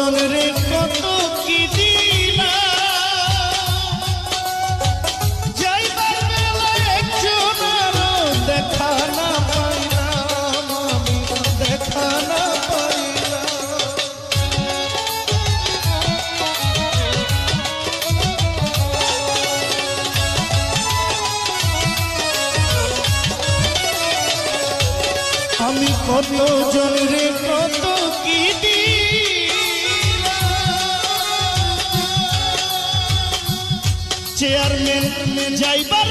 জনরে কত কি দিলাম, যাইবার বেলায় একজনেরও দেখা না পাইলাম, আমি দেখা না পাইলাম। আমি কত জনরে কত কি দিলাম, চেয়ারম্যান যাইবার